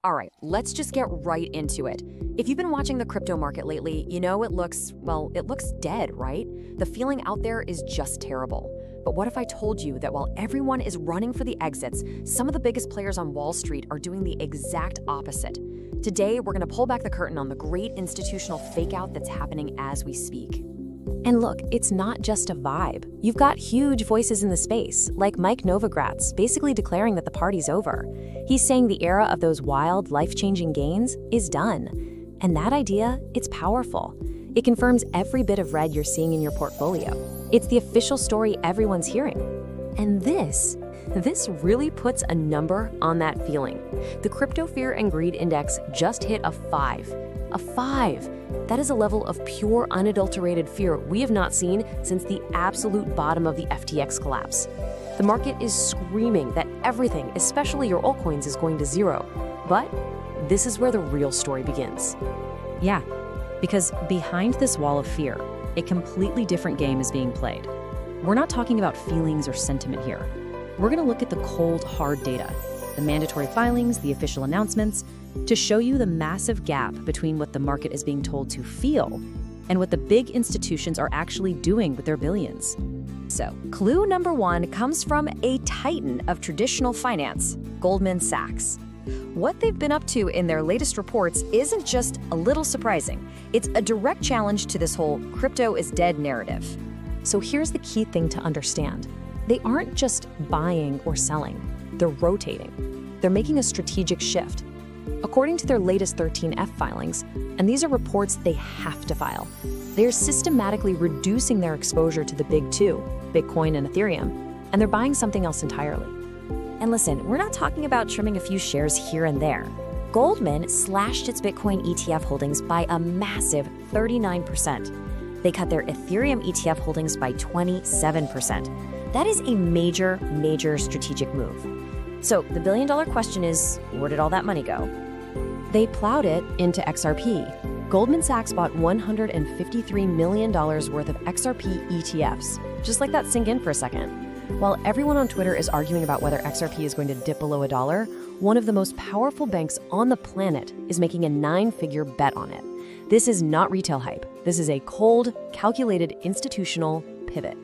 All right, let's just get right into it. If you've been watching the crypto market lately, you know it looks, well, it looks dead, right? The feeling out there is just terrible. But what if I told you that while everyone is running for the exits, some of the biggest players on Wall Street are doing the exact opposite? Today, we're going to pull back the curtain on the great institutional fakeout that's happening as we speak. And look, it's not just a vibe. You've got huge voices in the space, like Mike Novogratz, basically declaring that the party's over. He's saying the era of those wild, life-changing gains is done. And that idea, it's powerful. It confirms every bit of red you're seeing in your portfolio. It's the official story everyone's hearing. And this really puts a number on that feeling. The Crypto Fear and Greed Index just hit a 5. A 5. That is a level of pure, unadulterated fear we have not seen since the absolute bottom of the FTX collapse. The market is screaming that everything, especially your altcoins, is going to zero. But this is where the real story begins. Yeah, because behind this wall of fear, a completely different game is being played. We're not talking about feelings or sentiment here. We're going to look at the cold, hard data, the mandatory filings, the official announcements, to show you the massive gap between what the market is being told to feel and what the big institutions are actually doing with their billions. So, clue number 1 comes from a titan of traditional finance, Goldman Sachs. What they've been up to in their latest reports isn't just a little surprising. It's a direct challenge to this whole crypto is dead narrative. So here's the key thing to understand. They aren't just buying or selling, they're rotating. They're making a strategic shift. According to their latest 13F filings, and these are reports they have to file, they're systematically reducing their exposure to the big two, Bitcoin and Ethereum, and they're buying something else entirely. And listen, we're not talking about trimming a few shares here and there. Goldman slashed its Bitcoin ETF holdings by a massive 39%. They cut their Ethereum ETF holdings by 27%. That is a major, major strategic move. So the billion-dollar question is, where did all that money go? They plowed it into XRP. Goldman Sachs bought $153 million worth of XRP ETFs. Just let that sink in for a second. While everyone on Twitter is arguing about whether XRP is going to dip below $1, one of the most powerful banks on the planet is making a 9-figure bet on it. This is not retail hype. This is a cold, calculated institutional pivot.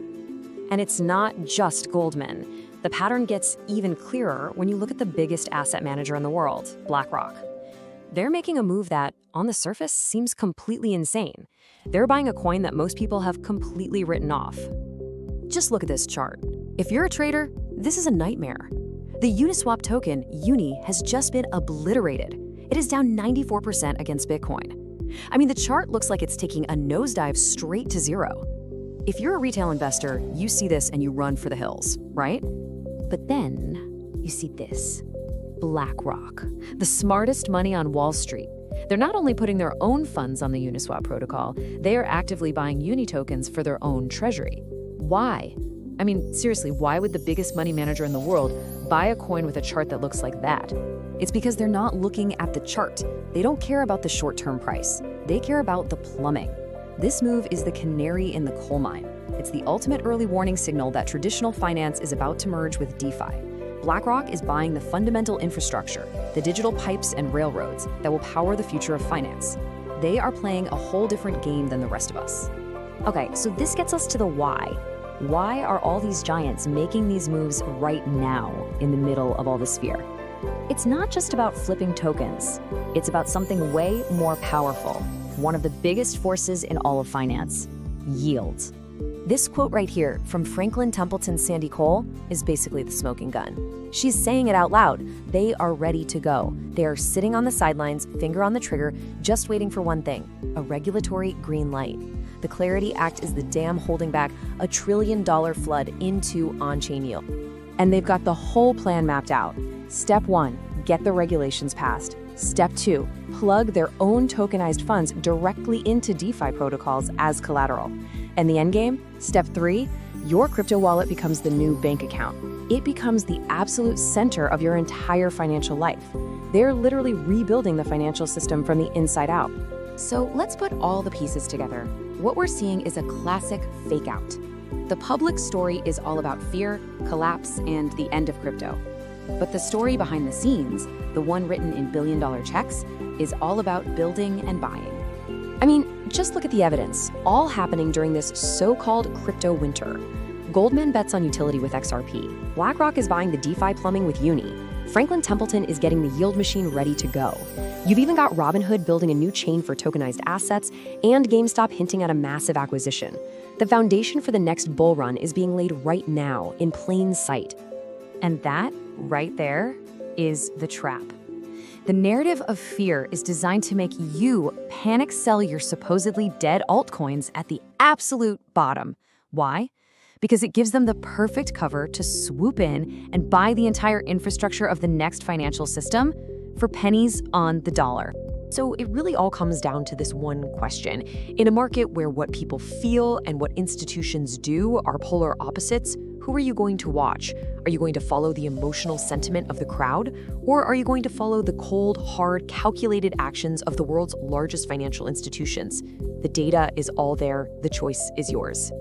And it's not just Goldman. The pattern gets even clearer when you look at the biggest asset manager in the world, BlackRock. They're making a move that, on the surface, seems completely insane. They're buying a coin that most people have completely written off. Just look at this chart. If you're a trader, this is a nightmare. The Uniswap token, UNI, has just been obliterated. It is down 94% against Bitcoin. I mean, the chart looks like it's taking a nosedive straight to zero. If you're a retail investor, you see this and you run for the hills, right? But then you see this. BlackRock, the smartest money on Wall Street. They're not only putting their own funds on the Uniswap protocol, they are actively buying UNI tokens for their own treasury. Why? I mean, seriously, why would the biggest money manager in the world buy a coin with a chart that looks like that? It's because they're not looking at the chart. They don't care about the short-term price. They care about the plumbing. This move is the canary in the coal mine. It's the ultimate early warning signal that traditional finance is about to merge with DeFi. BlackRock is buying the fundamental infrastructure, the digital pipes and railroads that will power the future of finance. They are playing a whole different game than the rest of us. Okay, so this gets us to the why. Why are all these giants making these moves right now in the middle of all this fear? It's not just about flipping tokens. It's about something way more powerful. One of the biggest forces in all of finance, yield. This quote right here from Franklin Templeton's Sandy Cole is basically the smoking gun. She's saying it out loud. They are ready to go. They are sitting on the sidelines, finger on the trigger, just waiting for one thing, a regulatory green light. The Clarity Act is the dam holding back a $1 trillion flood into on-chain yield. And they've got the whole plan mapped out. Step 1, get the regulations passed. Step 2, plug their own tokenized funds directly into DeFi protocols as collateral. And the endgame? Step 3, your crypto wallet becomes the new bank account. It becomes the absolute center of your entire financial life. They're literally rebuilding the financial system from the inside out. So let's put all the pieces together. What we're seeing is a classic fake out. The public story is all about fear, collapse, and the end of crypto. But the story behind the scenes, the one written in billion-dollar checks, is all about building and buying. I mean, just look at the evidence, all happening during this so-called crypto winter. Goldman bets on utility with XRP. BlackRock is buying the DeFi plumbing with Uni. Franklin Templeton is getting the yield machine ready to go. You've even got Robinhood building a new chain for tokenized assets, and GameStop hinting at a massive acquisition. The foundation for the next bull run is being laid right now, in plain sight. And that, right there, is the trap. The narrative of fear is designed to make you panic sell your supposedly dead altcoins at the absolute bottom. Why? Because it gives them the perfect cover to swoop in and buy the entire infrastructure of the next financial system for pennies on the dollar. So it really all comes down to this one question. In a market where what people feel and what institutions do are polar opposites, who are you going to watch? Are you going to follow the emotional sentiment of the crowd? Or are you going to follow the cold, hard, calculated actions of the world's largest financial institutions? The data is all there. The choice is yours.